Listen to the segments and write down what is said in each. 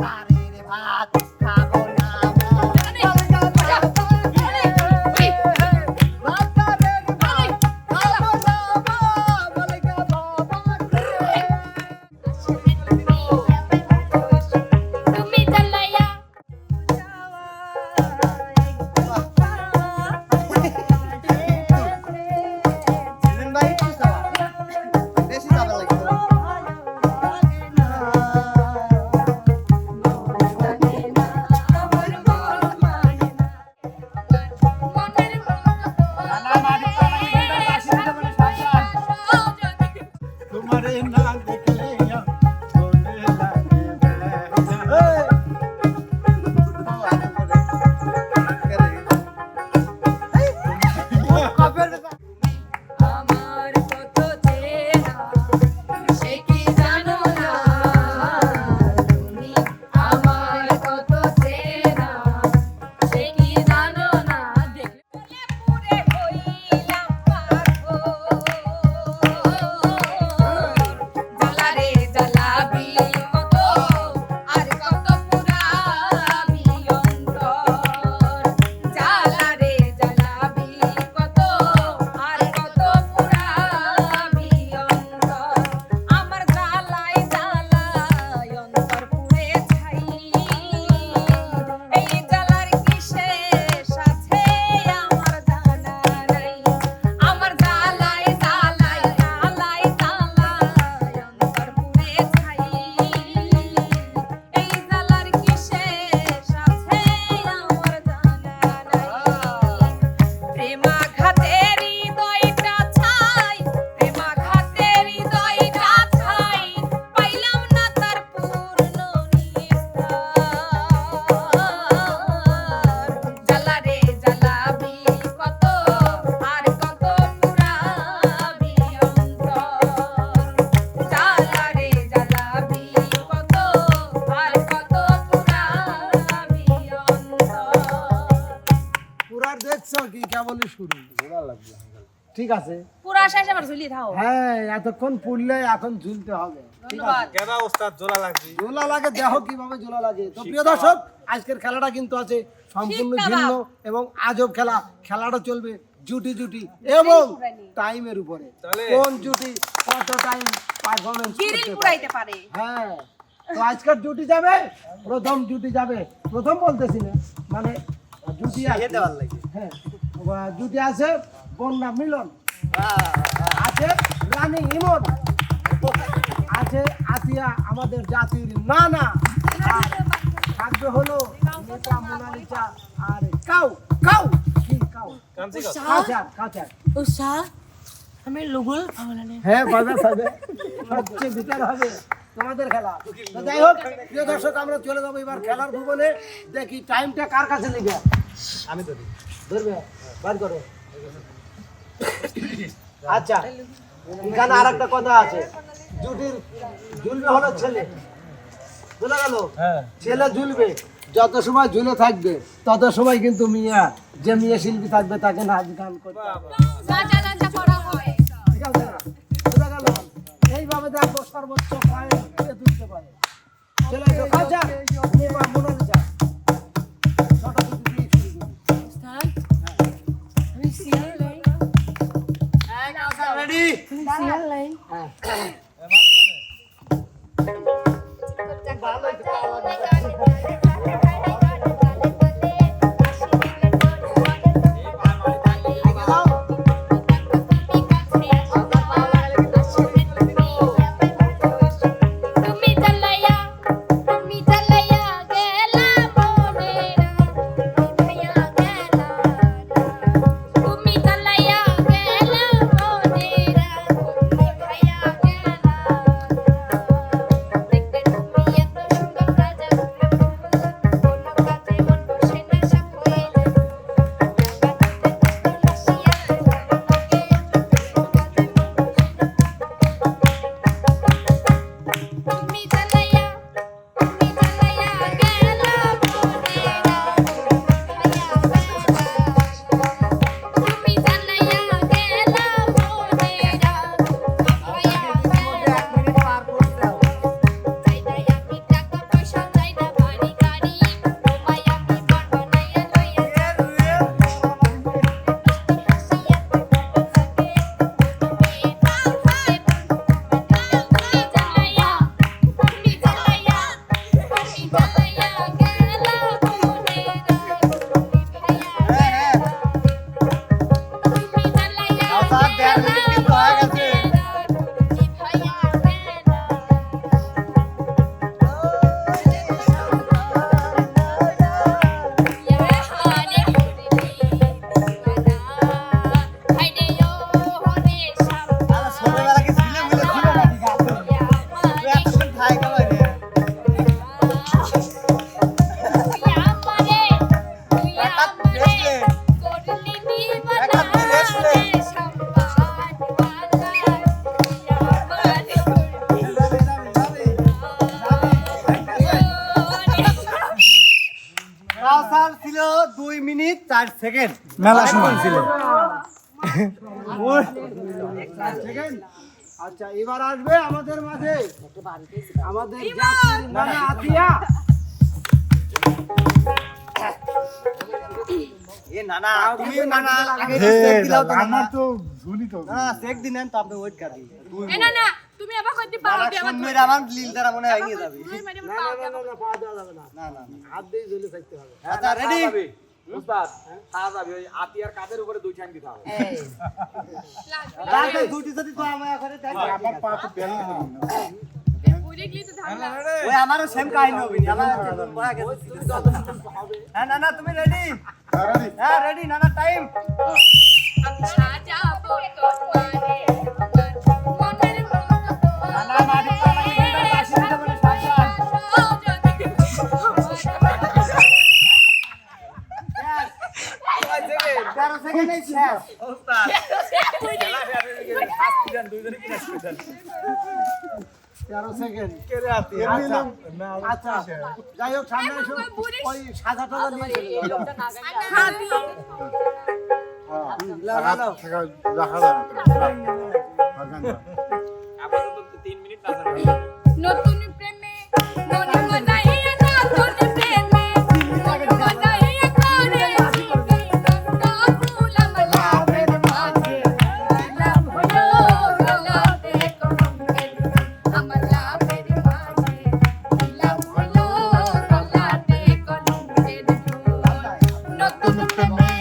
বাড়ির ভাত খাবো না ঠিক আছে পুরা শেষ আবার ঝুলিয়ে থাও হ্যাঁ এতক্ষণ পুড়লে এখন ঝুলতে হবে ধন্যবাদ কেডা ওস্তাদ জোলা লাগবে ঝোলা লাগে দেখো কিভাবে ঝোলা লাগে তো প্রিয় দর্শক আজকের খেলাটা কিন্তু আছে সম্পূর্ণ ভিন্ন এবং আজব খেলা খেলাটা চলবে জুটি জুটি এবং টাইমের উপরে কোন জুটি কত টাইম পারফরম্যান্স করতে পারে হ্যাঁ তো আজকের জুটি যাবে প্রথম জুটি যাবে প্রথম বলতেছি না মানে জুটি আছে দেওয়ার লাগে হ্যাঁ জুটি আছে বন্যা মিলন আছে রানী ইমন আছে আতিয়া আমাদের জাতির নানা থাকবে হলো নেতা মোনালিসা আর কাউ কাউ কি কাউ কাচার কাচার উষা আমি লুগুল ভাবলানে হ্যাঁ বাজার সাথে সবচেয়ে ভিতর হবে তোমাদের খেলা তো যাই হোক প্রিয় দর্শক আমরা চলে যাবো এবার খেলার ভুবনে দেখি টাইমটা কার কাছে লেগে আমি ধরি ধরবে বার করো আচ্ছা এখানে আর একটা কথা আছে জুটির ঝুলবে হলো ছেলে ঝুলে গেল ছেলে ঝুলবে যত সময় ঝুলে থাকবে তত সময় কিন্তু মিয়া যে মিয়া শিল্পী থাকবে তাকে নাচ গান করতে ঠিক আছে না ঝুলে গেল এইভাবে দেখো সর্বোচ্চ পয়েন্ট তুলতে পারে চলে এসো কাঁচা মনে যা ছটা জুটি দিয়ে শুরু করি আমি serial line ready serial line কাউসার 1.5 মিনিট কিন্তু হয়ে গেছে। আরে ছোটবেলা কি ছিলে বলে ছিল নাকি গাছে? তুই এতক্ষণ খাই খাওয়াই রে। কাউসার ছিল 2 মিনিট 4 সেকেন্ড। মেলা সময় ছিল। সেকেন্ড। আচ্ছা এবার আসবে আমাদের মাঝে আমাদের জাতির নানা আতিয়া। এ নানা তুমি নানা আগে হে, চেক দিলাও তো নানা। আমার তো ঝুলি তো না চেক দিনেন তো আপনি ওয়েট করি। তুমি আবার কইতে নানা পারবে আবার শুনবে আমার লিল দ্বারা মনে হয় ভেঙে যাবে। না না না না না, পা দেওয়া যাবে না, না না না। হাত দিয়ে ঝুলে থাকতে হবে। আচ্ছা রেডি? উস্তাদ খাওয়া যাবে ওই আতিয়ার কাদের উপরে দুই ঠ্যাং দিতে হবে রাতে দুটি যদি তো আমার করে দেখ। আমার পা তো বেল ওই আমারও সেম কাহিনী হবে নি। আমার পা গেছে। হ্যাঁ নানা তুমি রেডি? হ্যাঁ রেডি নানা টাইম। নানা মাটি চালা কিন্তু কাশি দিতে বলে সাবধান। 13 সেকেন্ডেই শেষ। উস্তাদ খেলা শেষ হয়ে গেছে ফার্স্ট দেন দুইজনে কি শেষ দেন 13 সেকেন্ড। কে রে আতিয়া আচ্ছা যাই হোক সামনে এসো, ওই সাদা টাদা নিয়ে চলে যাও। রাখা যায় আপাতত 3 মিনিট না নতুন প্রেমে মনে মজাইয়া নতুন প্রেমে মনে মজাইয়া করে ফুল আমাদের মাঝে লাভ হলো গলাতে কলঙ্কের আমার লাভের মাঝে লাভ হলো গলাতে কলঙ্কের নতুন প্রেমে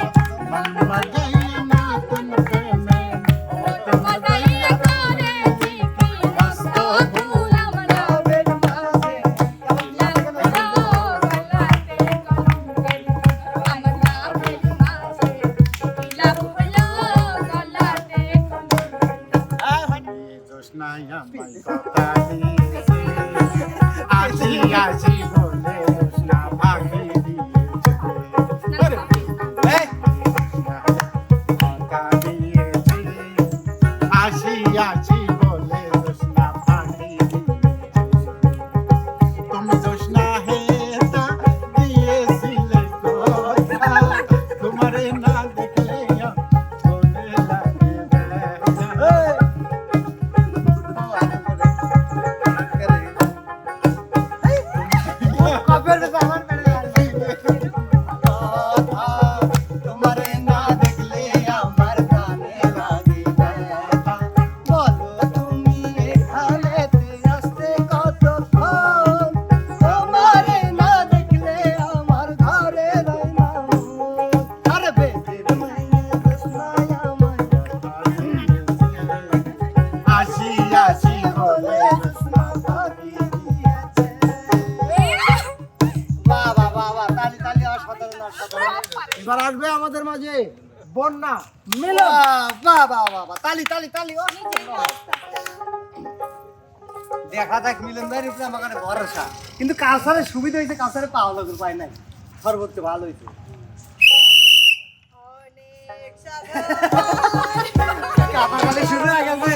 মন মজাইয়া নতুন প্রেমে মন মজাইয়া করে মস্ত ফুল আমার লাভের মাঝে লাভ হলো গলাতে কলঙ্কের আমার লাভের মাঝে লাভ হলো গলাতে কলঙ্কের জোসনাই আমায় কথা দিয়েছে আজি আজি বলে জোসনা ভাগে দিয়েছে এই কথা দিয়েছে আজি আজি বলে জোসনা ভাগে দিয়েছে তুমি জোসনা হেতা দিয়েছিলে কথা তোমারে না দেখলে মনে লাগে ব্যথা। কপের তো আমার পেড়ে গেছে। তোমারে না দেখলে আমার কানে লাগে ব্যথা। বলো তুমি এখানেতে আসতে কতক্ষণ? তোমারে না দেখলে আমার ঘরে রয় না মন। আরে বেদের মাইনে জোসনাই আমায় আসি আসি বলে জোসনা ফাঁকি দিয়েছে। বাহ বাহ বাহ বাহ, তালি তালি, অসাধারণ অসাধারণ। এবার আসবে আমাদের মাঝে বন্যা মিলন। বাহ বাহ বাহ বাহ, তালি তালি তালি, অসাধারণ। দেখা যাক মিলন ভাইয়ের উপরে আমার কাছে ভরসা। কিন্তু কাউসারের সুবিধা হয়েছে, কাউসারে পাওয়া লোকের পায় নাই। সর্বোচ্চ ভালো হয়েছে। কাটাকালি শুরু হয়ে গেছে।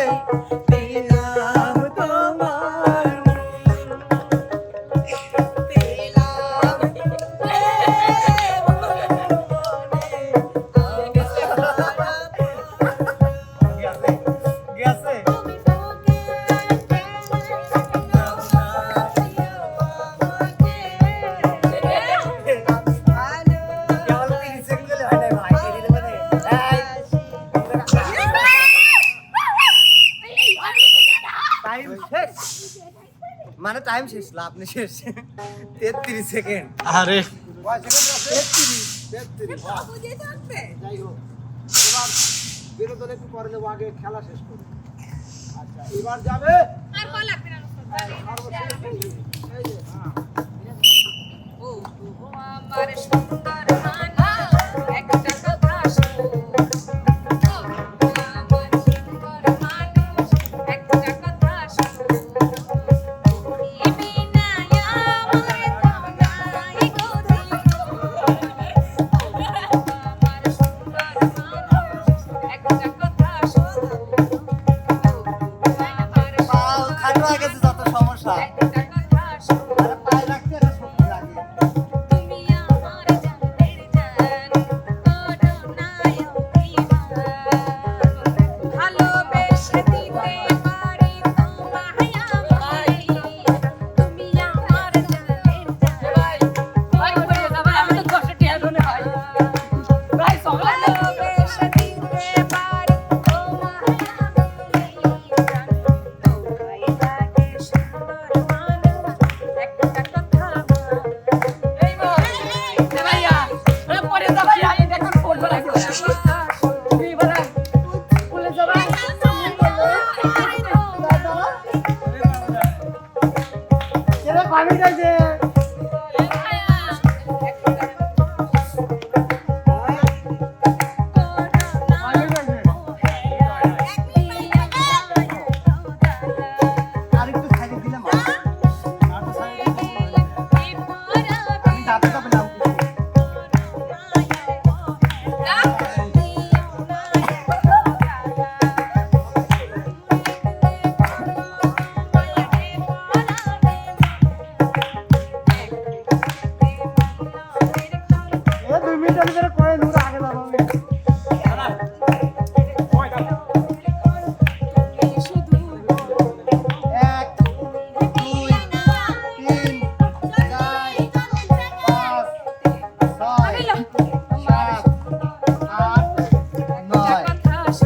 পেলাম তোমার গেছে। কেবল 30 সেকেন্ড গেলে হয় নাই ভাই, এই দিলে মানে, এই। টাইম শেষ না, আপনি শেষ 33 সেকেন্ড। আরে কয় সেকেন্ড আছে? 33 বাহ। বুঝিয়ে থাকবে যাই হোক, এবার বিনোদন একটু করে নেবো, আগে খেলা শেষ করি। আচ্ছা, এবার যাবে আর কল লাগবে না সর্বশেষ বিজয়ী। এই যে, ও আমার সুন্দর মানা একটা কথা শোন আমার সুন্দর মানুষ একটা কথা শোন বিনা আমার নাই গো আমার সুন্দর মানুষ একটা কথা শোন আমার পাও খাটো হয়ে গেছে, যত সমস্যা। একটা কথা শোন আরে পায়ে রাখতে একটা শক্তি লাগে। তুমি আমার জানের জান করুণায় অভিমান ভালোবেসে দিতে পারি তোমায় আমায় তুমি আমার জানের জান ভাই করে দাও আমি তো 10 টাকা ধরে ভাই ভাই ভালোবেসে দিতে পারি তোমায় আমায় জান তোমায় লাগে সুন্দর মানুষ একটা কথা এই ভাইয়া ওরে পরে দাও ভাই আমি দেখুন ফোন করে তুমি বলা বলে যাবা এরা পানি যাইছে। আরেকটু সাইডে দিলাম। আমি দাঁতে দাঁতে নাম করছি। এ 2 মিনিটের ভিতরে কয়ে নূর আগে যাবো আমি। এক, দুই, তিন, চার, পাঁচ, ছয়, সাত, আট, নয়, 10,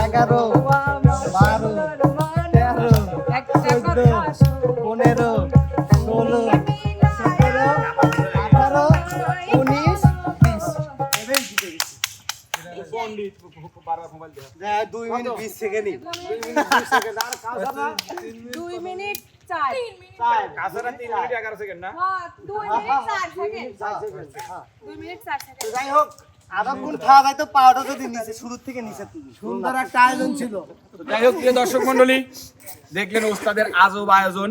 11, 12, 13, 14, 15, 16, 17, 18, 19, 20 এবার জিতে গেছি। পণ্ডিত বারবার মোবাইল দেখা। 2 মিনিট 20 সেকেন্ডই। 2 মিনিট 20 সেকেন্ড আর কাউসারা 2 মিনিট 4 কাছাড়া 3 মিনিট 11 সেকেন্ড না? হ্যাঁ 2 মিনিট 4 সেকেন্ড 4 সেকেন্ড। হ্যাঁ। 2 মিনিট 4 সেকেন্ড যাই হোক, আরক্ষণ খাওয়া যায় তো পাওয়াটা যদি নিচে শুরুর থেকে নিচে তুলি। সুন্দর একটা আয়োজন ছিল। তো যাই হোক প্রিয় দর্শক মণ্ডলী, দেখলেন ওস্তাদের আজব আয়োজন।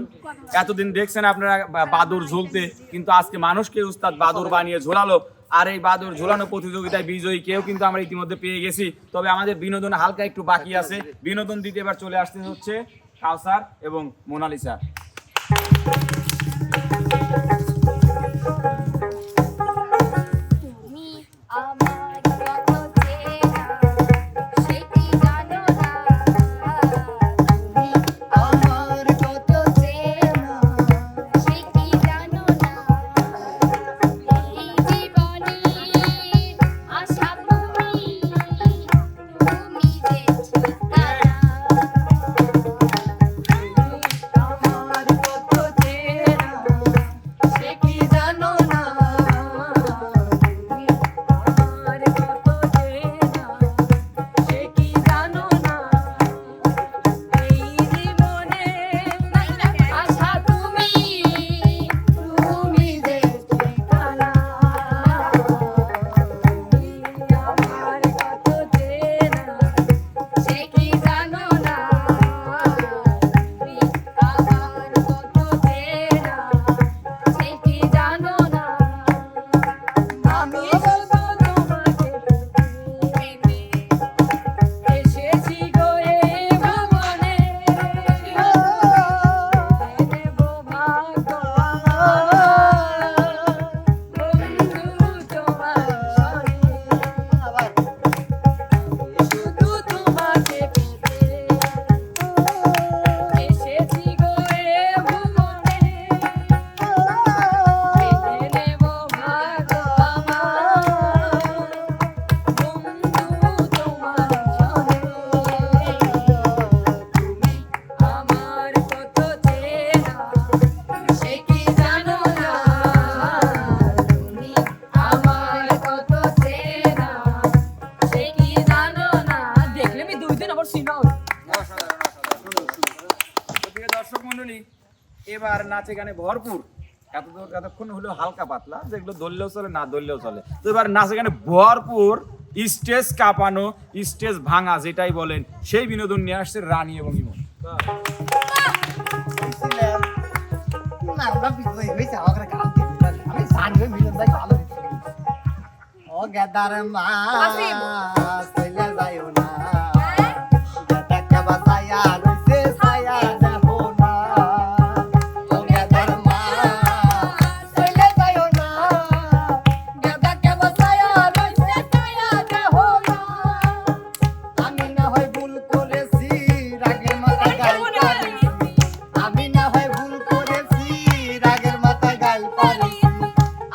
এতদিন দেখছেন আপনারা বাদুর ঝুলতে, কিন্তু আজকে মানুষকে উস্তাদ বাদুর বানিয়ে ঝোলালো। আর এই বাদুর ঝোলানো প্রতিযোগিতায় বিজয়ী কেউ কিন্তু আমরা ইতিমধ্যে পেয়ে গেছি। তবে আমাদের বিনোদন হালকা একটু বাকি আছে। বিনোদন দিতে এবার চলে আসতে হচ্ছে কাউসার এবং মোনালিসা। তুমি আমার কত চেনা সে কি জানো না তুমি আমার কত চেনা সে কি জানো না এই জীবনে আশা তুমি যে ঠিকানা আমার কত চেনা আছে এখানে ভরপুর, এতক্ষণ হলো হালকা পাতলা, যেগুলো ধরলেও চলে না ধরলেও চলে। তো এবার নাচ এখানে ভরপুর, স্টেজ কাঁপানো, স্টেজ ভাঙা যেটাই বলেন, সেই বিনোদন নিয়ে আসছে রানী এবং ইমন। না আমরা বিজয় হয়েছে আমাকে গান দিতে আমি জানি মিলন ভাই ভালো ও গেদার মা আসিফ। চলে যাইও না গেদাকে বাসায়া রইছে ছায়া দেখো না ও গেদার মা চলে যাইও না গেদাকে বাসায়া রইছে ছায়া দেখো না আমি না হয় ভুল করেছি রাগের মাথায় গাল পারেছি আমি না হয় ভুল করেছি রাগের মাথায় গাল পারেছি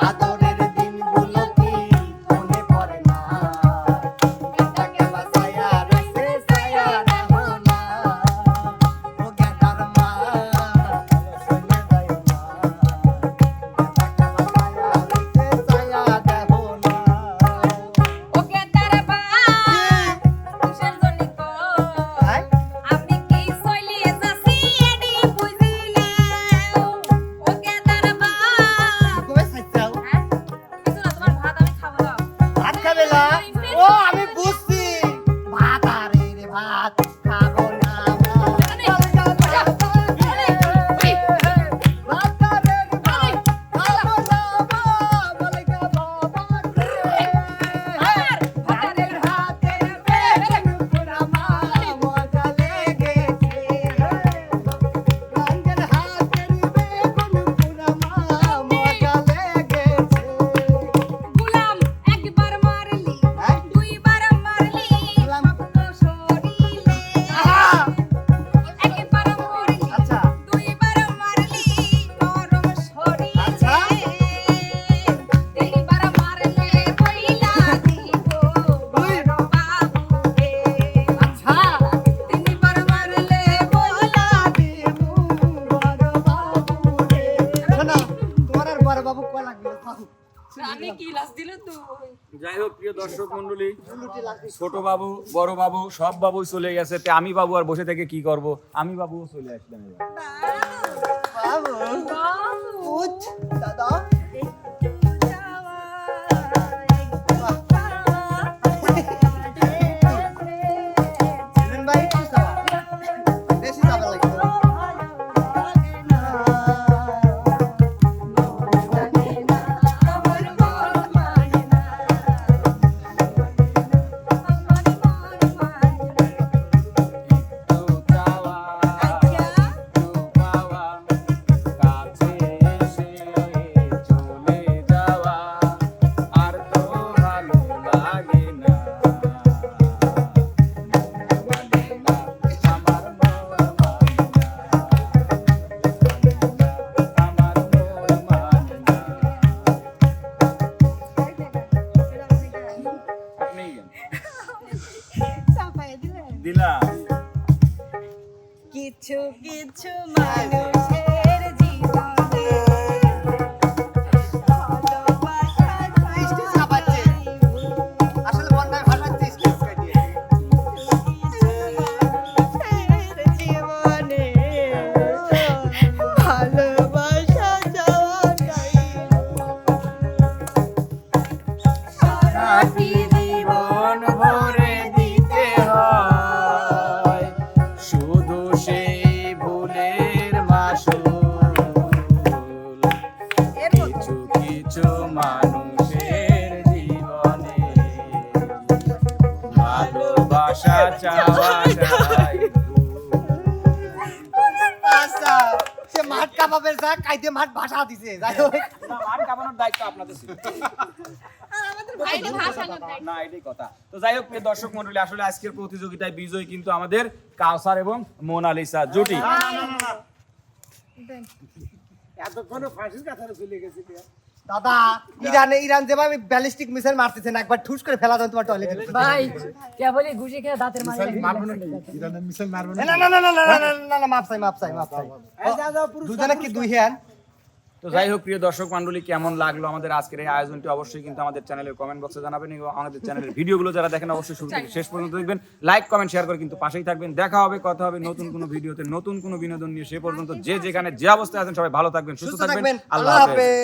আদরের দিনগুলো কি মনে পড়ে না গেদাকে বাসায়া রইছে ছায়া দেখো না ও গেদার মা চলে যাইও না গেদাকে বাসায়া রইছে ছায়া দেখো না ওকে তারা বা কিসের জন্য কো আয় আমি কি সইলে যাচ্ছি এডি বুঝিলে ওকে তারা বা কবে সাইচাও হ্যাঁ কিছু না তোমার ভাত আমি খাবো না ভাত খাবে না ও আমি বুঝছি ভাত আরে রে ভাত খাবো না গুলাম একবার মারলি দুইবার মারলি ভক্ত শরীরে একবার মারলি আচ্ছা দুইবার মারলি নরম শরীরে আচ্ছা। তিনবার মারলে কইলা দিব বড় বাবু রে আচ্ছা তিনবার মারলে বইলা দিব বড় বাবু রে শোনো তোমার আর বড় বাবু কয় লাগবে আমি কি লাস দিল তুই যাই হোক প্রিয় দর্শক মন্ডলী, ছোট বাবু বড় বাবু সব বাবুই চলে গেছে, তে আমি বাবু আর বসে থেকে কি করব? আমি বাবুও চলে আসলাম এবার। বাবু বাবু উঠ দাদা ভাই একটু চাওয়া বেশি চাওয়া লাগবে দিলাম কিছু কিছু মানুষের জীবনে ভালোবাসা বৃষ্টি চাপাচ্ছে। আসলে বন্যায় ভাসাচ্ছে স্টেজ কাটিয়ে মানুষের জীবনে ভালোবাসা যাওয়াটাই সারাটি জীবন ভরে দিতে হয় শুধু সেই ভুলের মাসুল। কিছু কিছু মানুষের জীবনে ভালোবাসা চাওয়াটাই আচ্ছা সে মাঠ কাঁপাবে যা কাইতে মাঠ ভাষা দিছে যাই হোক মাঠ কাঁপানোর দায়িত্ব আপনাদের ছিল। ভাইটা ভাষা না না এটাই কথা। তো যাই হোক প্রিয় দর্শক মন্ডলী, আসলে আজকের প্রতিযোগিতায় বিজয়ী কিন্তু আমাদের কাউসার এবং মোনালিসা জুটি। এতক্ষণে ফাঁসির কাছারে চলে গেছি দাদা ইরান যেভাবে ব্যালিস্টিক মিসাইল মারতেছে না একবার ঠুস করে ফেলা দাও তোমার টয়লেটে ভাই কে বলি ঘুষি খেয়ে দাঁতের মাঝে মারবো না ইরানের মিসাইল মারবো না না না না না না না না না মাপ চাই মাপ চাই মাপ চাই এই যা যাও পুরস্কার দুজনে কি দুই হ্যান তো যাই হোক প্রিয় দর্শক মণ্ডলী, কেমন লাগলো আমাদের আজকের এই আয়োজনটি অবশ্যই কিন্তু আমাদের চ্যানেলের কমেন্ট বক্সে জানাবেন এবং আমাদের চ্যানেলের ভিডিওগুলো যারা দেখেন অবশ্যই শুরু থেকে শেষ পর্যন্ত দেখবেন, লাইক কমেন্ট শেয়ার করে কিন্তু পাশেই থাকবেন। দেখা হবে, কথা হবে নতুন কোনো ভিডিওতে নতুন কোনো বিনোদন নিয়ে। সে পর্যন্ত যে যেখানে যে অবস্থায় আছেন সবাই ভালো থাকবেন, সুস্থ থাকবেন। আল্লাহ হাফেজ।